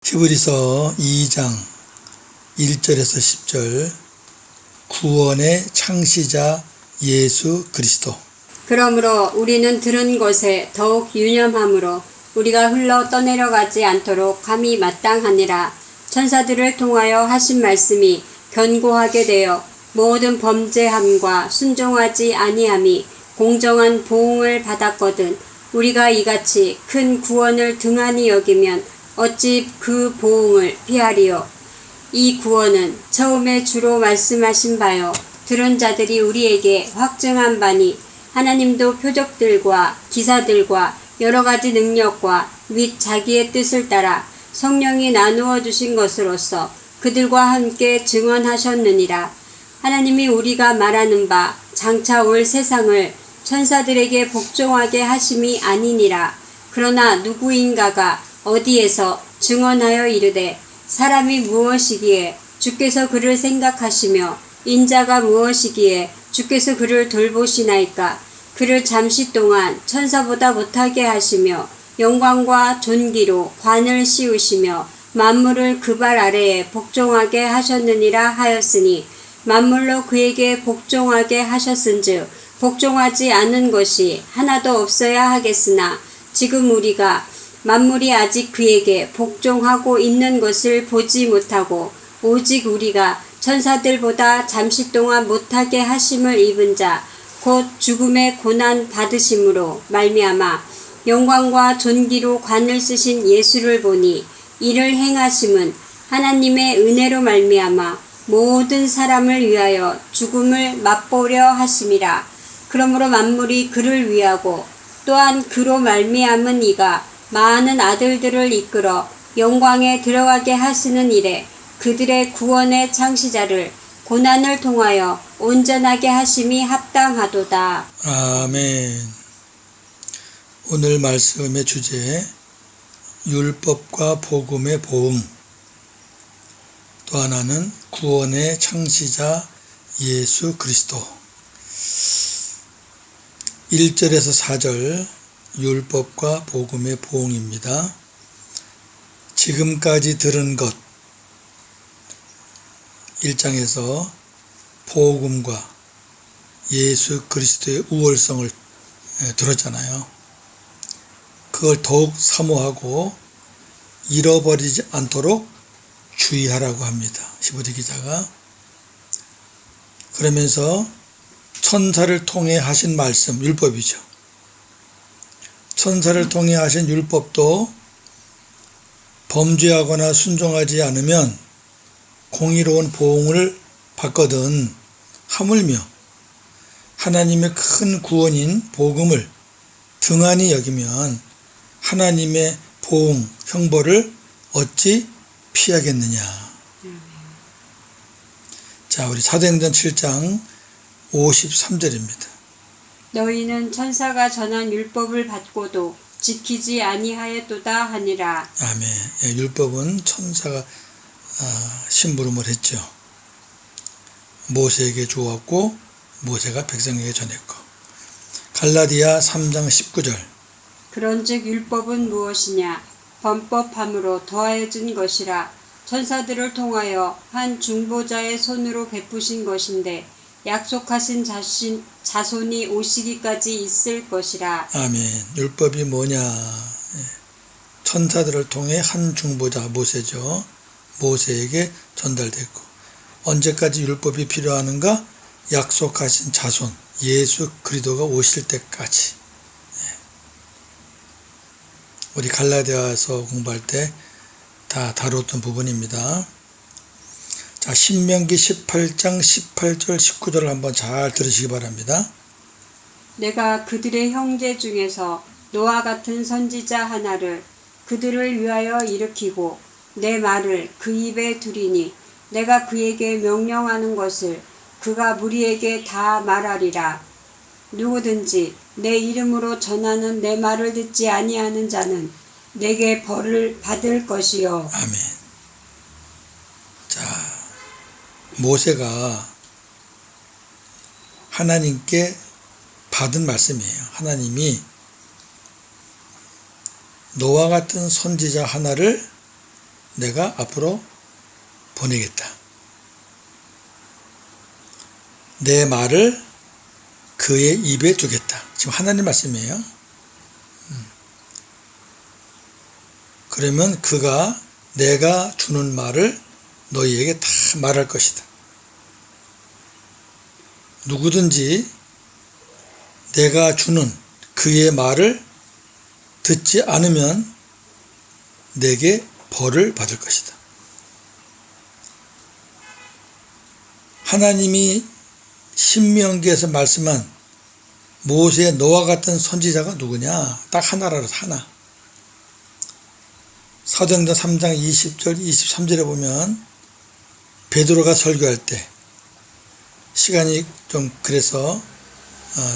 히브리서 2장 1절에서 10절 구원의 창시자 예수 그리스도. 그러므로 우리는 들은 것에 더욱 유념함으로 우리가 흘러 떠내려가지 않도록 감히 마땅하니라. 천사들을 통하여 하신 말씀이 견고하게 되어 모든 범죄함과 순종하지 아니함이 공정한 보응을 받았거든 우리가 이같이 큰 구원을 등한히 여기면 어찌 그 보응을 피하리요. 이 구원은 처음에 주로 말씀하신 바요 들은 자들이 우리에게 확증한 바니 하나님도 표적들과 기사들과 여러 가지 능력과 및 자기의 뜻을 따라 성령이 나누어 주신 것으로서 그들과 함께 증언하셨느니라. 하나님이 우리가 말하는 바 장차 올 세상을 천사들에게 복종하게 하심이 아니니라. 그러나 누구인가가 어디에서 증언하여 이르되 사람이 무엇이기에 주께서 그를 생각하시며 인자가 무엇이기에 주께서 그를 돌보시나이까. 그를 잠시 동안 천사보다 못하게 하시며 영광과 존귀로 관을 씌우시며 만물을 그 발 아래에 복종하게 하셨느니라 하였으니 만물로 그에게 복종하게 하셨은즉 복종하지 않은 것이 하나도 없어야 하겠으나 지금 우리가 만물이 아직 그에게 복종하고 있는 것을 보지 못하고 오직 우리가 천사들보다 잠시 동안 못하게 하심을 입은 자 곧 죽음의 고난 받으심으로 말미암아 영광과 존귀로 관을 쓰신 예수를 보니 이를 행하심은 하나님의 은혜로 말미암아 모든 사람을 위하여 죽음을 맛보려 하심이라. 그러므로 만물이 그를 위하고 또한 그로 말미암은 이가 많은 아들들을 이끌어 영광에 들어가게 하시는 일에 그들의 구원의 창시자를 고난을 통하여 온전하게 하심이 합당하도다. 아멘. 오늘 말씀의 주제 율법과 복음의 보응, 또 하나는 구원의 창시자 예수 그리스도. 1절에서 4절 율법과 복음의 보응입니다. 지금까지 들은 것 1장에서 복음과 예수 그리스도의 우월성을 들었잖아요. 그걸 더욱 사모하고 잃어버리지 않도록 주의하라고 합니다. 히브리 기자가. 그러면서 천사를 통해 하신 말씀, 율법이죠. 천사를 통해 하신 율법도 범죄하거나 순종하지 않으면 공의로운 보응을 받거든 하물며 하나님의 큰 구원인 복음을 등한히 여기면 하나님의 보응, 형벌을 어찌 피하겠느냐. 자, 우리 사도행전 7장 53절입니다. 너희는 천사가 전한 율법을 받고도 지키지 아니하였도다 하니라. 아멘. 예, 율법은 천사가 심부름을 했죠. 모세에게 주었고 모세가 백성에게 전했고. 갈라디아 3장 19절. 그런즉 율법은 무엇이냐? 범법함으로 더하여진 것이라. 천사들을 통하여 한 중보자의 손으로 베푸신 것인데 약속하신 자손이 오시기까지 있을 것이라. 아멘. 율법이 뭐냐? 천사들을 통해 한 중보자 모세죠. 모세에게 전달됐고 언제까지 율법이 필요하는가? 약속하신 자손 예수 그리스도가 오실 때까지. 우리 갈라디아서 공부할 때 다 다뤘던 부분입니다. 자, 신명기 18장 18절 19절을 한번 잘 들으시기 바랍니다. 내가 그들의 형제 중에서 노아 같은 선지자 하나를 그들을 위하여 일으키고 내 말을 그 입에 두리니 내가 그에게 명령하는 것을 그가 무리에게 다 말하리라. 누구든지 내 이름으로 전하는 내 말을 듣지 아니하는 자는 내게 벌을 받을 것이요. 아멘. 자, 모세가 하나님께 받은 말씀이에요. 하나님이 노아 같은 선지자 하나를 내가 앞으로 보내겠다. 내 말을 그의 입에 두겠다. 지금 하나님 말씀이에요. 그러면 그가 내가 주는 말을 너희에게 다 말할 것이다. 누구든지 내가 주는 그의 말을 듣지 않으면 내게 벌을 받을 것이다. 하나님이 신명기에서 말씀한 모세의 너와 같은 선지자가 누구냐? 딱 하나라서 하나. 사도행전 3장 20절 23절에 보면 베드로가 설교할 때 시간이 좀 그래서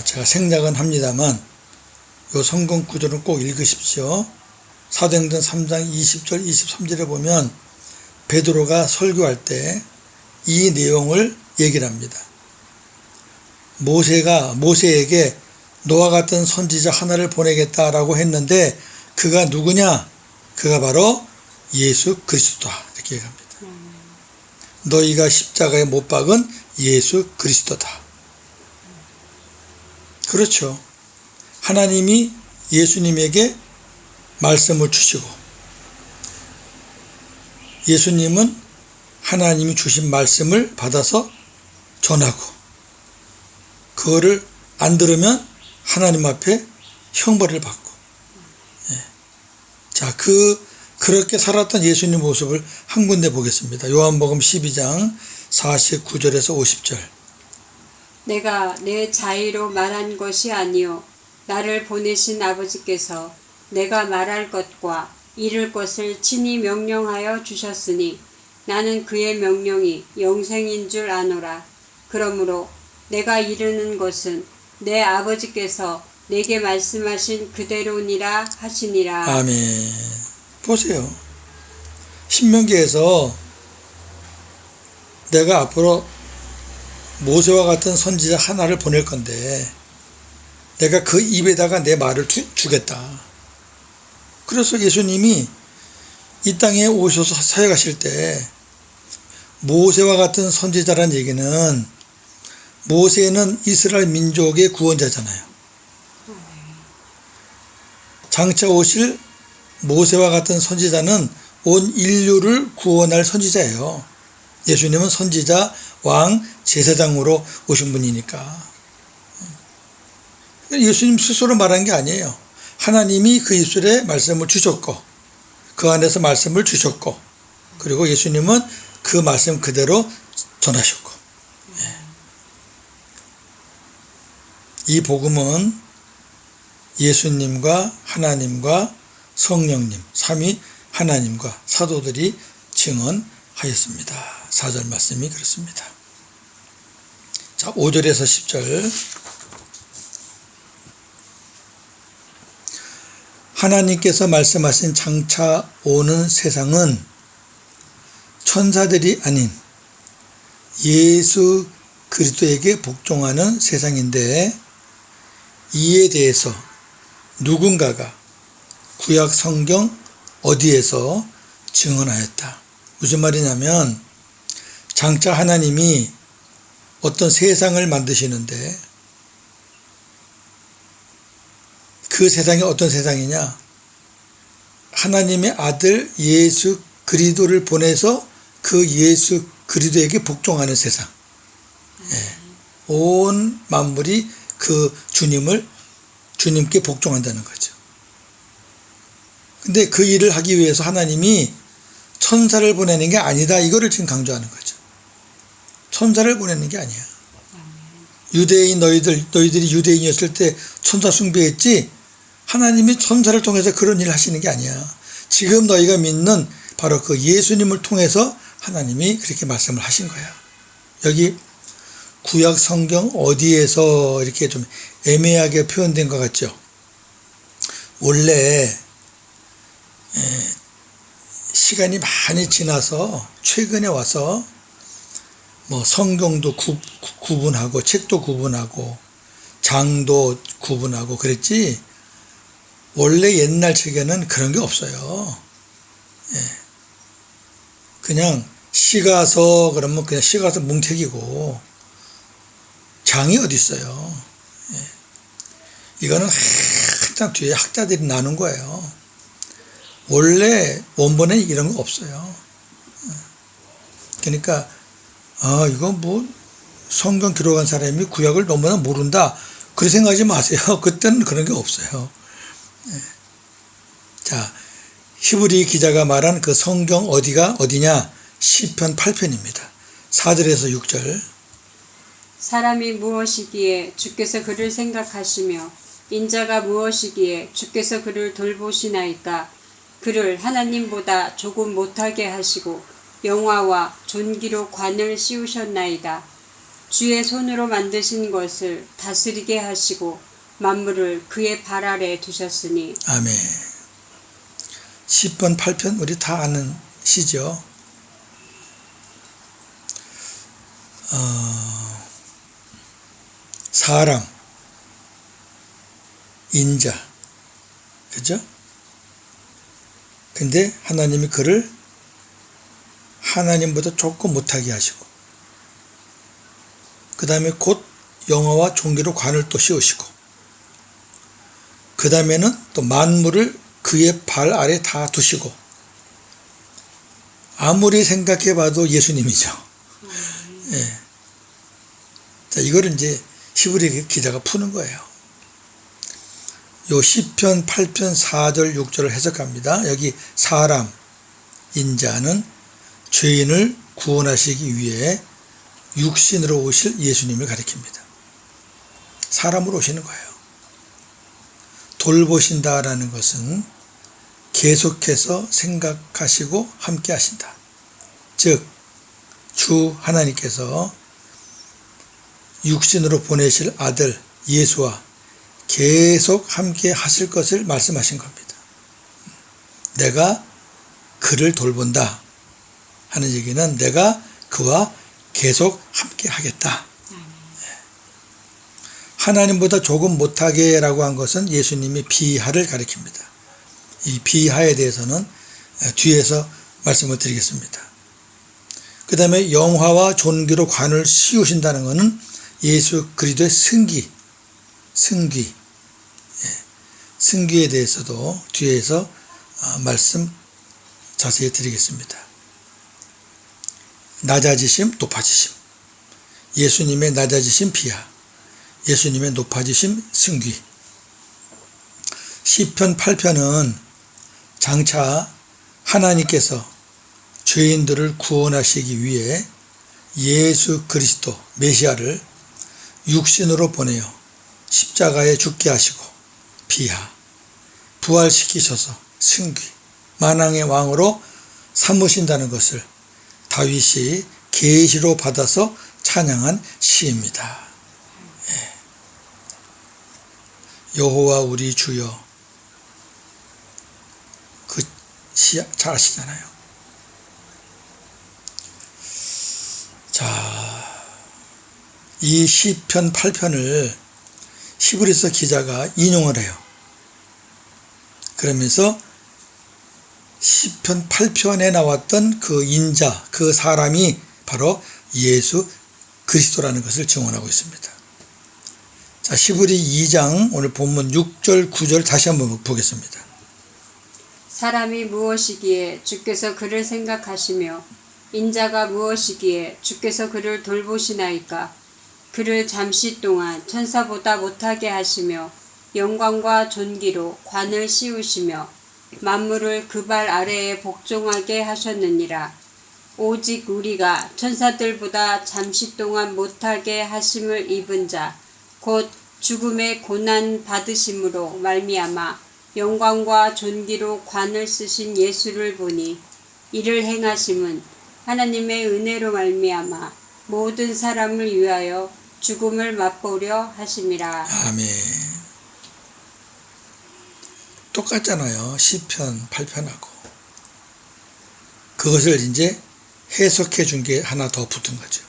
제가 생략은 합니다만 이 성경 구절은 꼭 읽으십시오. 사도행전 3장 20절 23절에 보면 베드로가 설교할 때 이 내용을 얘기를 합니다. 모세에게 너와 같은 선지자 하나를 보내겠다라고 했는데 그가 누구냐? 그가 바로 예수 그리스도다. 이렇게 얘기합니다. 너희가 십자가에 못 박은 예수 그리스도다. 그렇죠. 하나님이 예수님에게 말씀을 주시고 예수님은 하나님이 주신 말씀을 받아서 전하고 그거를 안 들으면 하나님 앞에 형벌을 받고 자, 그렇게 살았던 예수님 모습을 한 군데 보겠습니다. 요한복음 12장 49절에서 50절. 내가 내 자의로 말한 것이 아니요 나를 보내신 아버지께서 내가 말할 것과 이룰 것을 친히 명령하여 주셨으니 나는 그의 명령이 영생인 줄 아노라. 그러므로 내가 이르는 것은 내 아버지께서 내게 말씀하신 그대로니라 하시니라. 아멘. 보세요. 신명기에서 내가 앞으로 모세와 같은 선지자 하나를 보낼 건데 내가 그 입에다가 내 말을 주겠다. 그래서 예수님이 이 땅에 오셔서 사역하실 때 모세와 같은 선지자란 얘기는 모세는 이스라엘 민족의 구원자잖아요. 장차 오실 모세와 같은 선지자는 온 인류를 구원할 선지자예요. 예수님은 선지자, 왕, 제사장으로 오신 분이니까. 예수님 스스로 말한 게 아니에요. 하나님이 그 입술에 말씀을 주셨고 그 안에서 말씀을 주셨고 그리고 예수님은 그 말씀 그대로 전하셨고 이 복음은 예수님과 하나님과 성령님, 삼위 하나님과 사도들이 증언하였습니다. 4절 말씀이 그렇습니다. 자, 5절에서 10절. 하나님께서 말씀하신 장차 오는 세상은 천사들이 아닌 예수 그리스도에게 복종하는 세상인데 이에 대해서 누군가가 구약 성경 어디에서 증언하였다. 무슨 말이냐면 장차 하나님이 어떤 세상을 만드시는데 그 세상이 어떤 세상이냐? 하나님의 아들 예수 그리스도를 보내서 그 예수 그리스도에게 복종하는 세상. 온 만물이 그 주님께 복종한다는 거죠. 근데 그 일을 하기 위해서 하나님이 천사를 보내는 게 아니다. 이거를 지금 강조하는 거죠. 천사를 보내는 게 아니야. 유대인 너희들이 유대인이었을 때 천사 숭배했지 하나님이 천사를 통해서 그런 일을 하시는 게 아니야. 지금 너희가 믿는 바로 그 예수님을 통해서 하나님이 그렇게 말씀을 하신 거야. 여기 구약 성경 어디에서 이렇게 좀 애매하게 표현된 것 같죠. 원래 시간이 많이 지나서 최근에 와서 뭐 성경도 구분하고 책도 구분하고 장도 구분하고 그랬지 원래 옛날 책에는 그런 게 없어요. 그냥 시가서 그러면 그냥 시가서 뭉태기고 장이 어디 있어요. 예. 이거는 한참 뒤에 학자들이 나눈 거예요. 원래 원본에 이런 거 없어요. 그러니까 이거 뭐 성경 기록한 사람이 구약을 너무나 모른다 그렇게 생각하지 마세요. 그때는 그런 게 없어요. 예. 자, 히브리 기자가 말한 그 성경 어디냐? 시편 8편입니다. 4절에서 6절. 사람이 무엇이기에 주께서 그를 생각하시며 인자가 무엇이기에 주께서 그를 돌보시나이까. 그를 하나님보다 조금 못하게 하시고 영화와 존귀로 관을 씌우셨나이다. 주의 손으로 만드신 것을 다스리게 하시고 만물을 그의 발 아래 두셨으니. 아멘. 시편 8편 우리 다 아는 시죠. 사람, 인자, 그죠? 근데 하나님이 그를 하나님보다 조금 못하게 하시고 그 다음에 곧 영화와 존귀로 관을 또 씌우시고 그 다음에는 또 만물을 그의 발 아래 다 두시고 아무리 생각해봐도 예수님이죠. 예. 자, 이거를 이제 히브리 기자가 푸는 거예요. 요 시편 8편 4절 6절을 해석합니다. 여기 사람, 인자는 죄인을 구원하시기 위해 육신으로 오실 예수님을 가리킵니다. 사람으로 오시는 거예요. 돌보신다라는 것은 계속해서 생각하시고 함께 하신다. 즉, 주 하나님께서 육신으로 보내실 아들 예수와 계속 함께 하실 것을 말씀하신 겁니다. 내가 그를 돌본다 하는 얘기는 내가 그와 계속 함께 하겠다. 하나님보다 조금 못하게 라고 한 것은 예수님이 비하를 가리킵니다. 이 비하에 대해서는 뒤에서 말씀을 드리겠습니다. 그 다음에 영화와 존귀로 관을 씌우신다는 것은 예수 그리스도의 승기에 대해서도 뒤에서 말씀 자세히 드리겠습니다. 낮아지심, 높아지심, 예수님의 낮아지심 비하, 예수님의 높아지심 승귀. 시편 8편은 장차 하나님께서 죄인들을 구원하시기 위해 예수 그리스도 메시아를 육신으로 보내어 십자가에 죽게 하시고 비하, 부활시키셔서 승귀, 만왕의 왕으로 삼으신다는 것을 다윗이 계시로 받아서 찬양한 시입니다. 여호와 우리 주여, 그 시 잘 아시잖아요. 자, 이 시편 8편을 히브리서 기자가 인용을 해요. 그러면서 시편 8편에 나왔던 그 인자, 그 사람이 바로 예수 그리스도라는 것을 증언하고 있습니다. 자, 히브리 2장 오늘 본문 6절 9절 다시 한번 보겠습니다. 사람이 무엇이기에 주께서 그를 생각하시며 인자가 무엇이기에 주께서 그를 돌보시나이까. 그를 잠시 동안 천사보다 못하게 하시며 영광과 존귀로 관을 씌우시며 만물을 그 발 아래에 복종하게 하셨느니라. 오직 우리가 천사들보다 잠시 동안 못하게 하심을 입은 자 곧 죽음의 고난 받으심으로 말미암아 영광과 존귀로 관을 쓰신 예수를 보니 이를 행하심은 하나님의 은혜로 말미암아 모든 사람을 위하여 죽음을 맛보려 하심이라. 아멘. 똑같잖아요. 시편 8편하고. 그것을 이제 해석해 준 게 하나 더 붙은 거죠.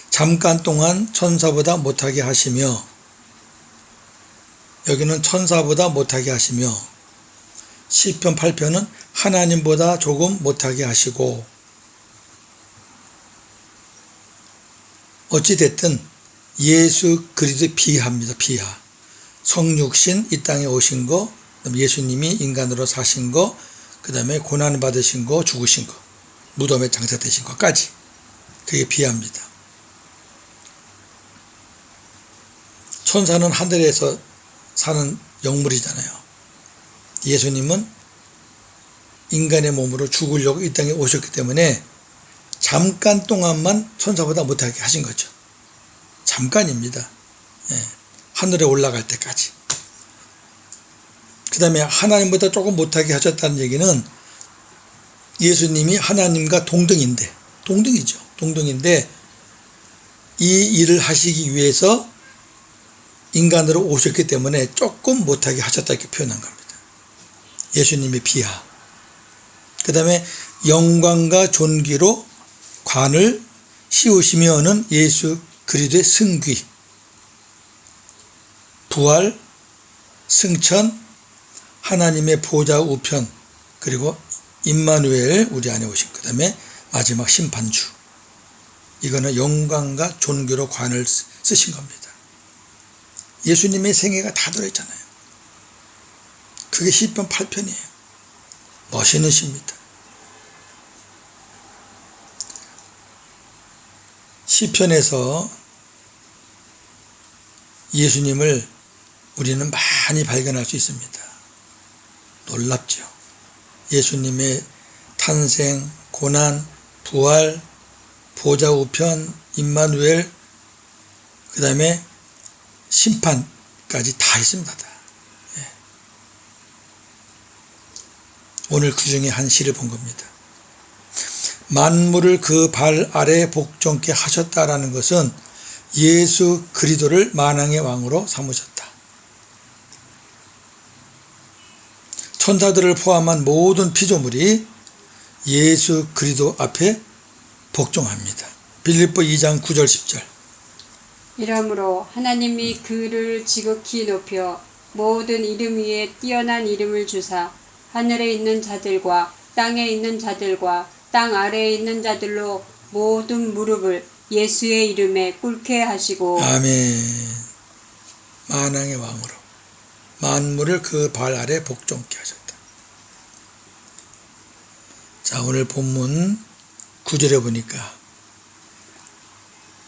잠깐 동안 천사보다 못하게 하시며, 여기는 천사보다 못하게 하시며 시편 8편은 하나님보다 조금 못하게 하시고, 어찌됐든 예수 그리스도의 비하입니다. 비하. 성육신 이 땅에 오신 거, 예수님이 인간으로 사신 거, 그 다음에 고난받으신 거, 죽으신 거, 무덤에 장사되신 것까지, 그게 비하입니다. 천사는 하늘에서 사는 영물이잖아요. 예수님은 인간의 몸으로 죽으려고 이 땅에 오셨기 때문에 잠깐 동안만 천사보다 못하게 하신 거죠. 잠깐입니다. 하늘에 올라갈 때까지. 그 다음에 하나님보다 조금 못하게 하셨다는 얘기는 예수님이 하나님과 동등이죠. 동등인데 이 일을 하시기 위해서 인간으로 오셨기 때문에 조금 못하게 하셨다 이렇게 표현한 겁니다. 예수님의 비하. 그 다음에 영광과 존귀로 관을 씌우시며는 예수 그리스도의 승귀, 부활, 승천, 하나님의 보좌 우편, 그리고 임마누엘 우리 안에 오신, 그 다음에 마지막 심판주. 이거는 영광과 존귀로 관을 쓰신 겁니다. 예수님의 생애가 다 들어있잖아요. 그게 시편 8편이에요. 멋있는 시입니다. 시편에서 예수님을 우리는 많이 발견할 수 있습니다. 놀랍죠. 예수님의 탄생, 고난, 부활, 보좌 우편, 임마누엘, 그 다음에 심판까지 다 있습니다. 오늘 그 중에 한 시를 본 겁니다. 만물을 그 발 아래 복종케 하셨다라는 것은 예수 그리스도를 만왕의 왕으로 삼으셨다. 천사들을 포함한 모든 피조물이 예수 그리스도 앞에 복종합니다. 빌립보 2장 9절 10절. 이러므로 하나님이 그를 지극히 높여 모든 이름 위에 뛰어난 이름을 주사 하늘에 있는 자들과 땅에 있는 자들과 땅 아래에 있는 자들로 모든 무릎을 예수의 이름에 꿇게 하시고. 아멘. 만왕의 왕으로 만물을 그 발 아래 복종케 하셨다. 자, 오늘 본문 9절에 보니까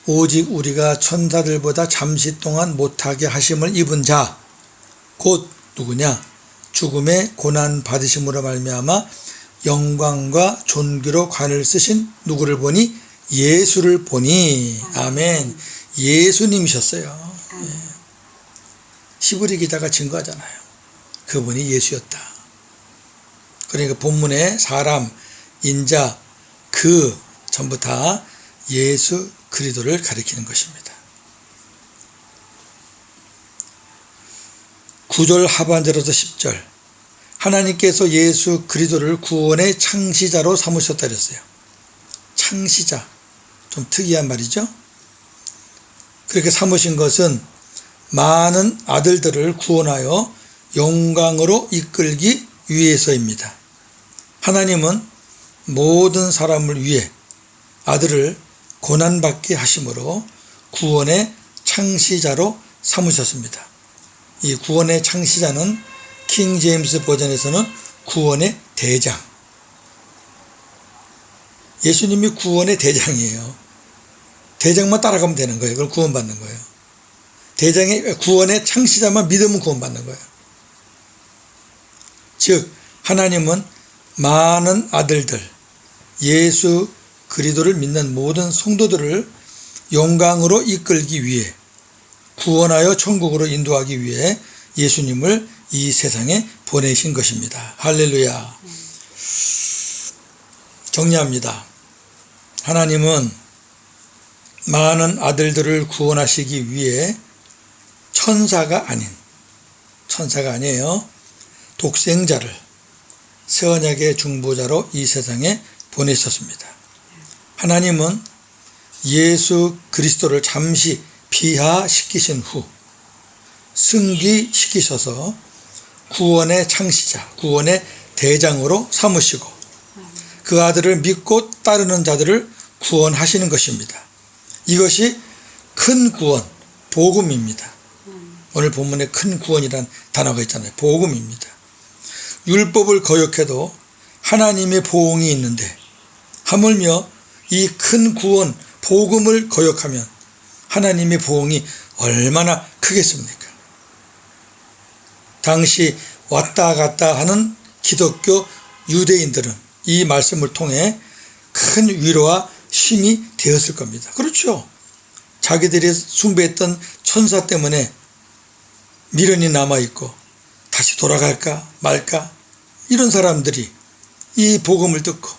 오직 우리가 천사들보다 잠시 동안 못하게 하심을 입은 자, 곧 누구냐? 죽음의 고난 받으심으로 말미암아 영광과 존귀로 관을 쓰신 누구를 보니? 예수를 보니. 아멘. 예수님이셨어요. 히브리 기자가 증거하잖아요. 그분이 예수였다. 그러니까 본문에 사람, 인자, 그 전부 다 예수 그리스도를 가리키는 것입니다. 9절 하반절에서 10절. 하나님께서 예수 그리스도를 구원의 창시자로 삼으셨다 그랬어요. 창시자. 좀 특이한 말이죠. 그렇게 삼으신 것은 많은 아들들을 구원하여 영광으로 이끌기 위해서입니다. 하나님은 모든 사람을 위해 아들을 고난받게 하심으로 구원의 창시자로 삼으셨습니다. 이 구원의 창시자는 킹 제임스 버전에서는 구원의 대장. 예수님이 구원의 대장이에요. 대장만 따라가면 되는 거예요. 그럼 구원받는 거예요. 대장의 구원의 창시자만 믿으면 구원받는 거예요. 즉 하나님은 많은 아들들, 예수 그리스도를 믿는 모든 성도들을 영광으로 이끌기 위해, 구원하여 천국으로 인도하기 위해 예수님을 이 세상에 보내신 것입니다. 할렐루야. 정리합니다. 하나님은 많은 아들들을 구원하시기 위해 천사가 아니에요. 독생자를 새 언약의 중보자로 이 세상에 보내셨습니다. 하나님은 예수 그리스도를 잠시 비하시키신 후 승귀시키셔서 구원의 창시자, 구원의 대장으로 삼으시고 그 아들을 믿고 따르는 자들을 구원하시는 것입니다. 이것이 큰 구원, 복음입니다. 오늘 본문에 큰 구원이란 단어가 있잖아요. 복음입니다. 율법을 거역해도 하나님의 보응이 있는데 하물며 이 큰 구원, 복음을 거역하면 하나님의 보응이 얼마나 크겠습니까? 당시 왔다 갔다 하는 기독교 유대인들은 이 말씀을 통해 큰 위로와 힘이 되었을 겁니다. 그렇죠. 자기들이 숭배했던 천사 때문에 미련이 남아있고 다시 돌아갈까 말까 이런 사람들이 이 복음을 듣고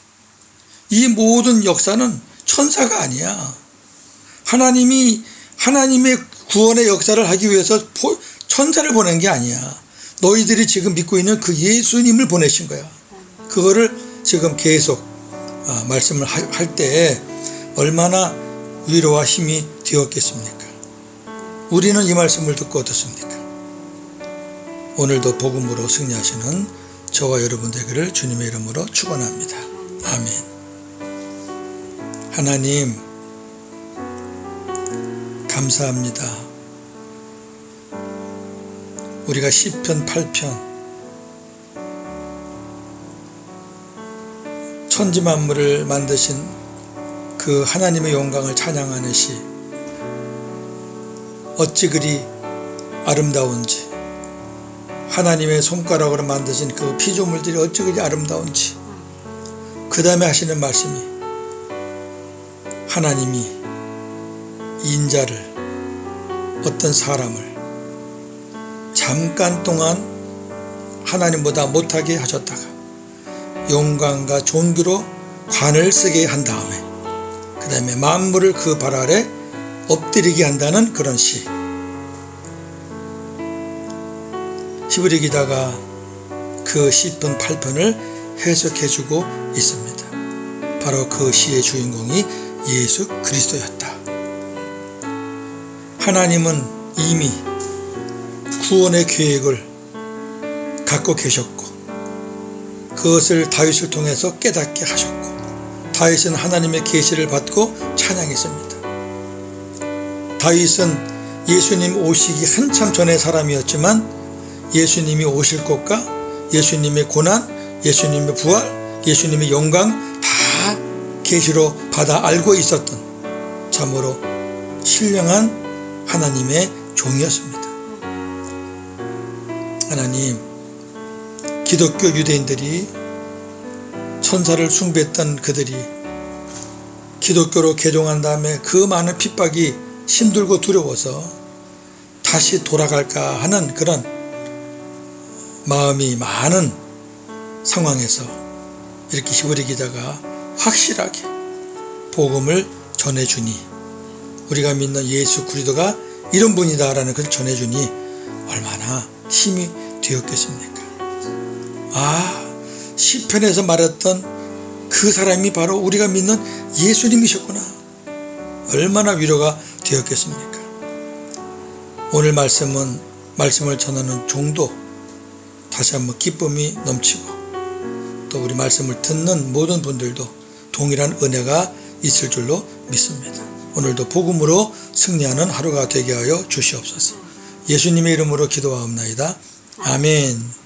이 모든 역사는 천사가 아니야. 하나님의 구원의 역사를 하기 위해서 천사를 보낸 게 아니야. 너희들이 지금 믿고 있는 그 예수님을 보내신 거야. 그거를 지금 계속 말씀을 할 때 얼마나 위로와 힘이 되었겠습니까? 우리는 이 말씀을 듣고 어떻습니까? 오늘도 복음으로 승리하시는 저와 여러분 되기를 주님의 이름으로 축원합니다. 아멘. 하나님 감사합니다. 우리가 시편 8편 천지만물을 만드신 그 하나님의 영광을 찬양하는 시 어찌 그리 아름다운지 하나님의 손가락으로 만드신 그 피조물들이 어찌 그리 아름다운지 그 다음에 하시는 말씀이 하나님이 인자를 어떤 사람을 잠깐 동안 하나님보다 못하게 하셨다가 영광과 존귀로 관을 쓰게 한 다음에 그 다음에 만물을 그 발 아래 엎드리게 한다는 그런 시. 히브리 기자가 그 시편 8편을 해석해주고 있습니다. 바로 그 시의 주인공이 예수 그리스도였다. 하나님은 이미 구원의 계획을 갖고 계셨고 그것을 다윗을 통해서 깨닫게 하셨고 다윗은 하나님의 계시를 받고 찬양했습니다. 다윗은 예수님 오시기 한참 전의 사람이었지만 예수님이 오실 것과 예수님의 고난, 예수님의 부활, 예수님의 영광 다 계시로 받아 알고 있었던 참으로 신령한 하나님의 종이었습니다. 하나님, 기독교 유대인들이 천사를 숭배했던 그들이 기독교로 개종한 다음에 그 많은 핍박이 힘들고 두려워서 다시 돌아갈까 하는 그런 마음이 많은 상황에서 이렇게 히브리 기자가 확실하게 복음을 전해주니 우리가 믿는 예수 그리스도가 이런 분이다라는 것을 전해주니 얼마나 힘이 되었겠습니까? 시편에서 말했던 그 사람이 바로 우리가 믿는 예수님이셨구나. 얼마나 위로가 되었겠습니까? 오늘 말씀을 전하는 종도 다시 한번 기쁨이 넘치고 또 우리 말씀을 듣는 모든 분들도 동일한 은혜가 있을 줄로 믿습니다. 오늘도 복음으로 승리하는 하루가 되게 하여 주시옵소서. 예수님의 이름으로 기도하옵나이다. 아멘.